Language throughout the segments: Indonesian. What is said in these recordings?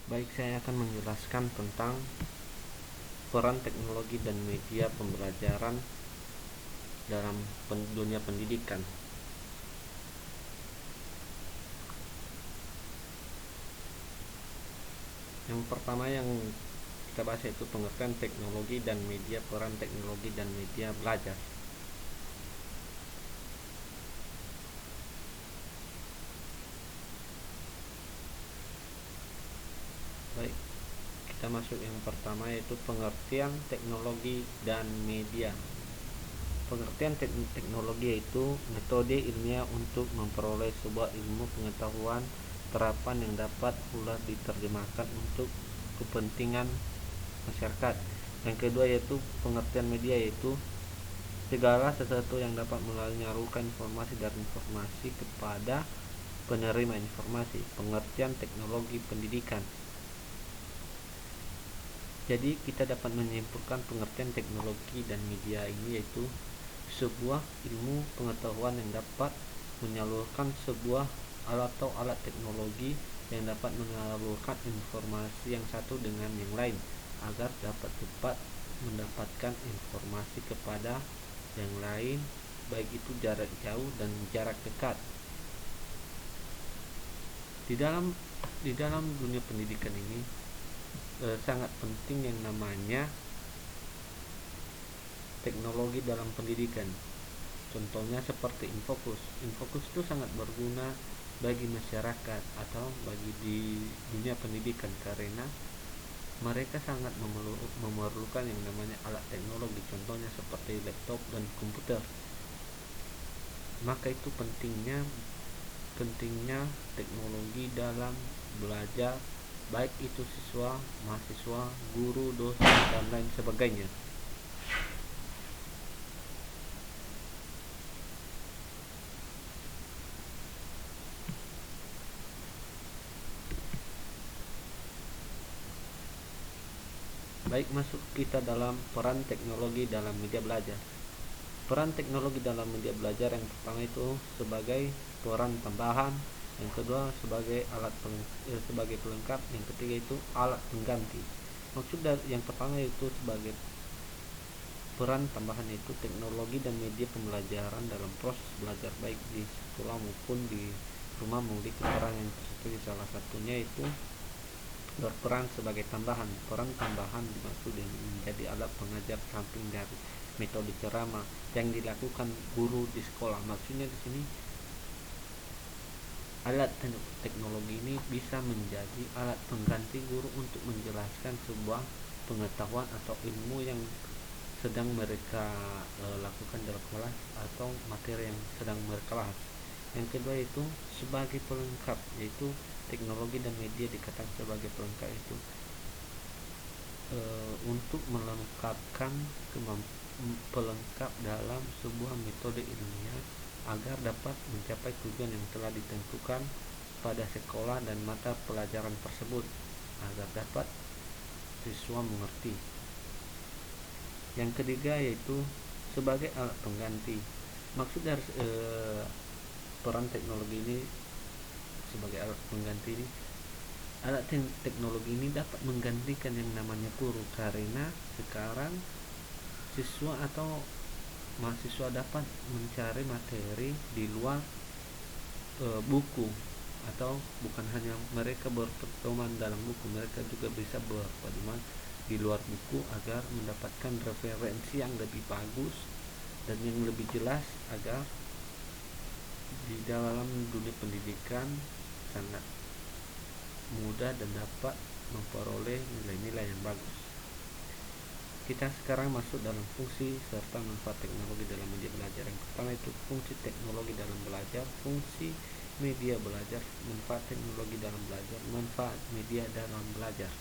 Baik, saya akan menjelaskan tentang peran teknologi dan media pembelajaran dalam dunia pendidikan. Yang pertama yang kita bahas yaitu pengertian teknologi dan media, peran teknologi dan media belajar. Baik, kita masuk yang pertama yaitu pengertian teknologi dan media. Pengertian teknologi yaitu metode ilmiah untuk memperoleh sebuah ilmu pengetahuan terapan yang dapat pula diterjemahkan untuk kepentingan masyarakat. Yang kedua yaitu pengertian media, yaitu segala sesuatu yang dapat menyalurkan informasi dan informasi kepada penerima informasi. Pengertian teknologi pendidikan. Jadi kita dapat menyimpulkan pengertian teknologi dan media ini yaitu sebuah ilmu pengetahuan yang dapat menyalurkan sebuah alat atau alat teknologi yang dapat menyalurkan informasi yang satu dengan yang lain agar dapat cepat mendapatkan informasi kepada yang lain, baik itu jarak jauh dan jarak dekat. Di dalam dunia pendidikan ini sangat penting yang namanya teknologi dalam pendidikan. Contohnya seperti Infocus. Infocus itu sangat berguna bagi masyarakat atau bagi di dunia pendidikan karena mereka sangat memerlukan yang namanya alat teknologi, contohnya seperti laptop dan komputer. Maka itu pentingnya teknologi dalam belajar, baik itu siswa, mahasiswa, guru, dosen, dan lain sebagainya. Baik, masuk kita dalam peran teknologi dalam media belajar. Peran teknologi dalam media belajar yang pertama itu sebagai peran tambahan, yang kedua sebagai sebagai pelengkap, yang ketiga itu alat pengganti. Maksud dari yang pertama itu sebagai peran tambahan itu teknologi dan media pembelajaran dalam proses belajar baik di sekolah maupun di rumah memiliki peran yang tersebut. Salah satunya itu berperan sebagai tambahan. Peran tambahan dimaksud dengan menjadi alat pengajar samping dari metode ceramah yang dilakukan guru di sekolah. Maksudnya di sini alat teknologi ini bisa menjadi alat pengganti guru untuk menjelaskan sebuah pengetahuan atau ilmu yang sedang mereka lakukan dalam kelas atau materi yang sedang mereka bahas. Yang kedua itu sebagai pelengkap, yaitu teknologi dan media dikatakan sebagai pelengkap itu untuk melengkapkan pelengkap dalam sebuah metode ilmiah agar dapat mencapai tujuan yang telah ditentukan pada sekolah dan mata pelajaran tersebut agar dapat siswa mengerti. Yang ketiga yaitu sebagai alat pengganti. Maksud dari peran teknologi ini sebagai alat pengganti ini, alat teknologi ini dapat menggantikan yang namanya guru karena sekarang siswa atau mahasiswa dapat mencari materi di luar buku, atau bukan hanya mereka berpedoman dalam buku, mereka juga bisa berpedoman di luar buku agar mendapatkan referensi yang lebih bagus dan yang lebih jelas agar di dalam dunia pendidikan sangat mudah dan dapat memperoleh nilai-nilai yang bagus. Kita sekarang masuk dalam fungsi serta manfaat teknologi dalam media belajar. Yang pertama itu fungsi teknologi dalam belajar, fungsi media belajar, manfaat teknologi dalam belajar, manfaat media dalam belajar.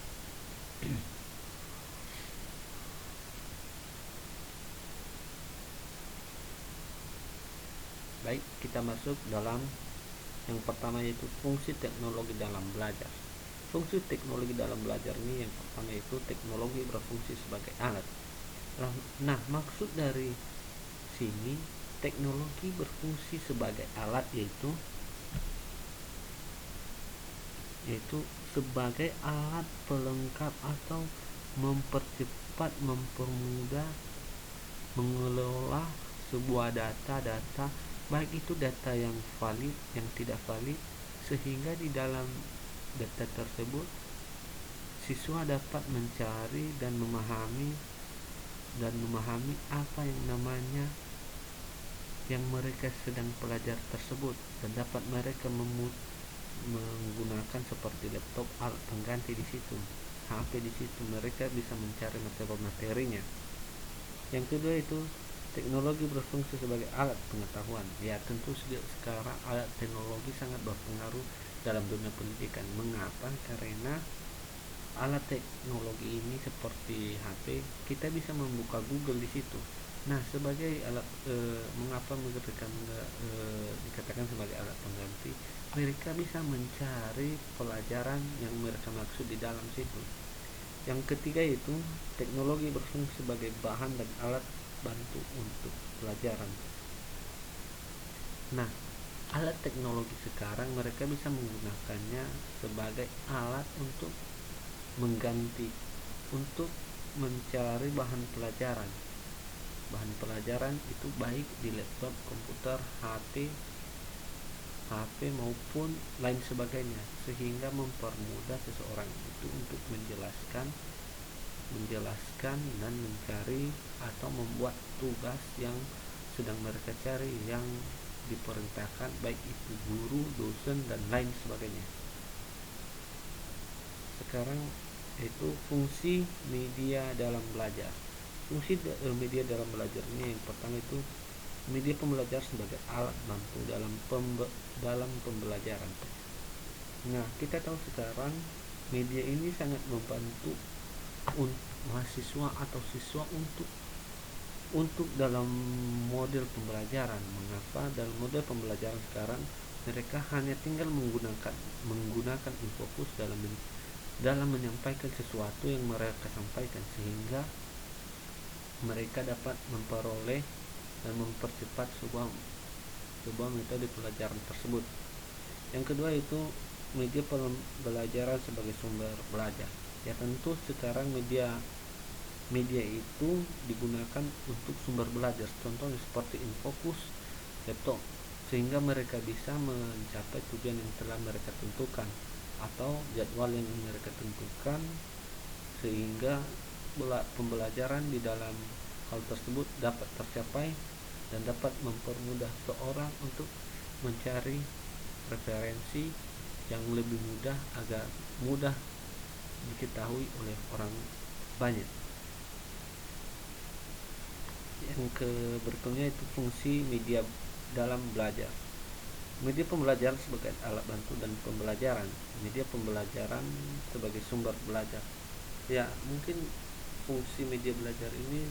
Baik, kita masuk dalam yang pertama yaitu fungsi teknologi dalam belajar. Fungsi teknologi dalam belajar ini yang pertama itu teknologi berfungsi sebagai alat. Nah, maksud dari sini teknologi berfungsi sebagai alat yaitu yaitu sebagai alat pelengkap atau mempercepat, mempermudah mengelola sebuah data-data, baik itu data yang valid, yang tidak valid, sehingga di dalam data tersebut siswa dapat mencari dan memahami apa yang namanya yang mereka sedang pelajari tersebut, dan dapat mereka menggunakan seperti laptop, alat pengganti di situ, HP di situ, mereka bisa mencari materi-materinya. Yang kedua itu teknologi berfungsi sebagai alat pengetahuan. Ya, tentu sekarang alat teknologi sangat berpengaruh dalam dunia pendidikan. Mengapa? Karena alat teknologi ini seperti HP, kita bisa membuka Google di situ. Nah, sebagai alat mengapa mereka dikatakan sebagai alat pengganti? Mereka bisa mencari pelajaran yang mereka maksud di dalam situ. Yang ketiga itu teknologi berfungsi sebagai bahan dan alat bantu untuk pelajaran. Nah, alat teknologi sekarang mereka bisa menggunakannya sebagai alat untuk mengganti, untuk mencari bahan pelajaran. Bahan pelajaran itu baik di laptop, komputer, HP maupun lain sebagainya, sehingga mempermudah seseorang itu untuk menjelaskan dan mencari atau membuat tugas yang sedang mereka cari, yang diperintahkan, baik itu guru, dosen, dan lain sebagainya. Sekarang itu fungsi media dalam belajar. Fungsi media dalam belajar ini yang pertama itu media pembelajaran sebagai alat bantu dalam pembelajaran. Nah, kita tahu sekarang media ini sangat membantu mahasiswa atau siswa untuk dalam model pembelajaran. Mengapa? Dalam model pembelajaran sekarang mereka hanya tinggal menggunakan infocus dalam menyampaikan sesuatu yang mereka sampaikan, sehingga mereka dapat memperoleh dan mempercepat sebuah metode pelajaran tersebut. Yang kedua itu media pembelajaran sebagai sumber belajar. Ya, tentu sekarang media itu digunakan untuk sumber belajar, contohnya seperti infocus, laptop, sehingga mereka bisa mencapai tujuan yang telah mereka tentukan atau jadwal yang mereka tentukan, sehingga pembelajaran di dalam hal tersebut dapat tercapai dan dapat mempermudah seorang untuk mencari referensi yang lebih mudah, agar mudah diketahui oleh orang banyak. Yang berikutnya itu fungsi media dalam belajar. Media pembelajaran sebagai alat bantu dan pembelajaran. Media pembelajaran sebagai sumber belajar. Ya, mungkin fungsi media belajar ini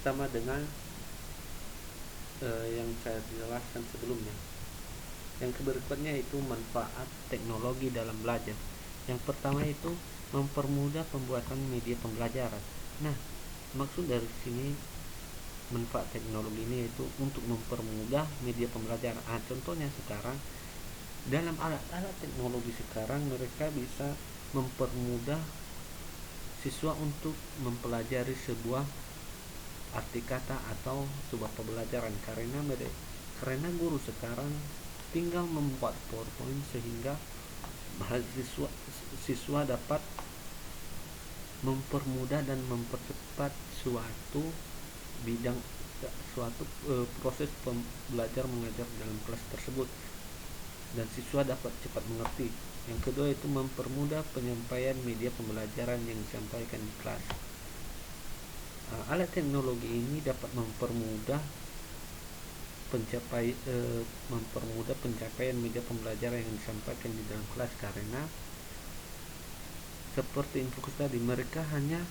sama dengan yang saya jelaskan sebelumnya. Yang berikutnya itu manfaat teknologi dalam belajar. Yang pertama itu mempermudah pembuatan media pembelajaran. Nah, maksud dari sini manfaat teknologi ini yaitu untuk mempermudah media pembelajaran. Contohnya sekarang dalam alat-alat teknologi sekarang mereka bisa mempermudah siswa untuk mempelajari sebuah arti kata atau sebuah pembelajaran, karena guru sekarang tinggal membuat PowerPoint sehingga siswa dapat mempermudah dan mempercepat suatu proses belajar mengajar dalam kelas tersebut, dan siswa dapat cepat mengerti. Yang kedua itu mempermudah penyampaian media pembelajaran yang disampaikan di kelas. Alat teknologi ini dapat mempermudah pencapaian media pembelajaran yang disampaikan di dalam kelas, karena seperti infocus tadi, mereka hanya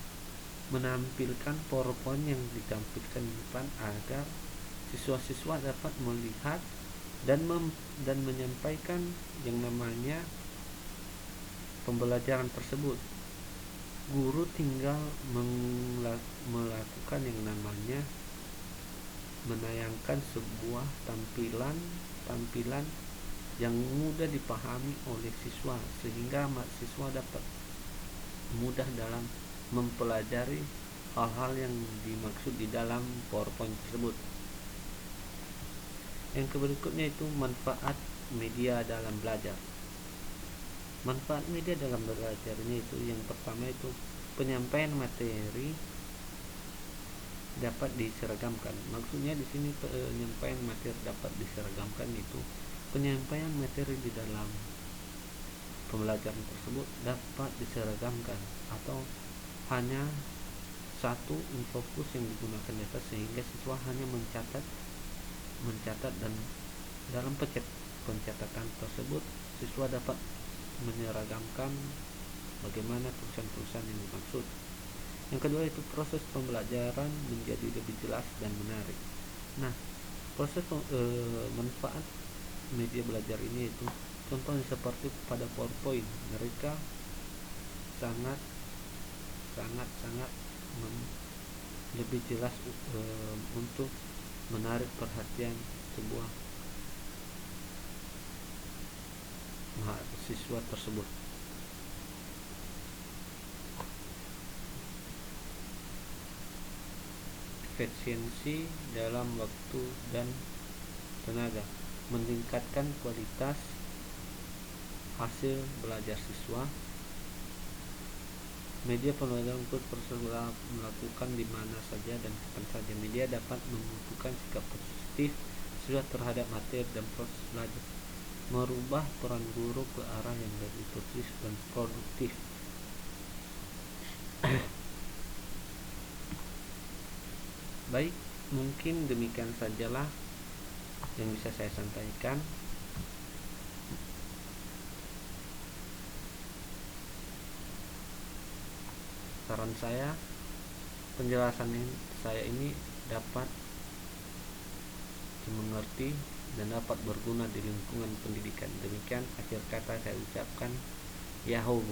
menampilkan PowerPoint yang ditampilkan di depan agar siswa-siswa dapat melihat dan menyampaikan yang namanya pembelajaran tersebut. Guru tinggal melakukan yang namanya menayangkan sebuah tampilan yang mudah dipahami oleh siswa sehingga siswa dapat mudah dalam mempelajari hal-hal yang dimaksud di dalam PowerPoint tersebut. Yang berikutnya itu manfaat media dalam belajar. Manfaat media dalam belajar ini itu yang pertama itu penyampaian materi dapat diseragamkan. Maksudnya di sini penyampaian materi dapat diseragamkan itu penyampaian materi di dalam pembelajaran tersebut dapat diseragamkan atau hanya satu fokus yang digunakan di atas sehingga siswa hanya mencatat dan dalam pencatatan tersebut siswa dapat menyeragamkan bagaimana tulisan-tulisan yang dimaksud. Yang kedua itu proses pembelajaran menjadi lebih jelas dan menarik. Nah, proses manfaat media belajar ini itu contohnya seperti pada PowerPoint, mereka sangat lebih jelas untuk menarik perhatian sebuah mahasiswa tersebut. Efisiensi dalam waktu dan tenaga, meningkatkan kualitas hasil belajar siswa. Media pembelajaran melakukan di mana saja dan kapan saja. Media dapat membutuhkan sikap positif siswa terhadap materi dan proses belajar, merubah peran guru ke arah yang lebih positif dan produktif. Baik, mungkin demikian sajalah yang bisa saya sampaikan. Saran saya, penjelasan saya ini dapat dimengerti dan dapat berguna di lingkungan pendidikan. Demikian akhir kata saya ucapkan. Yahoo.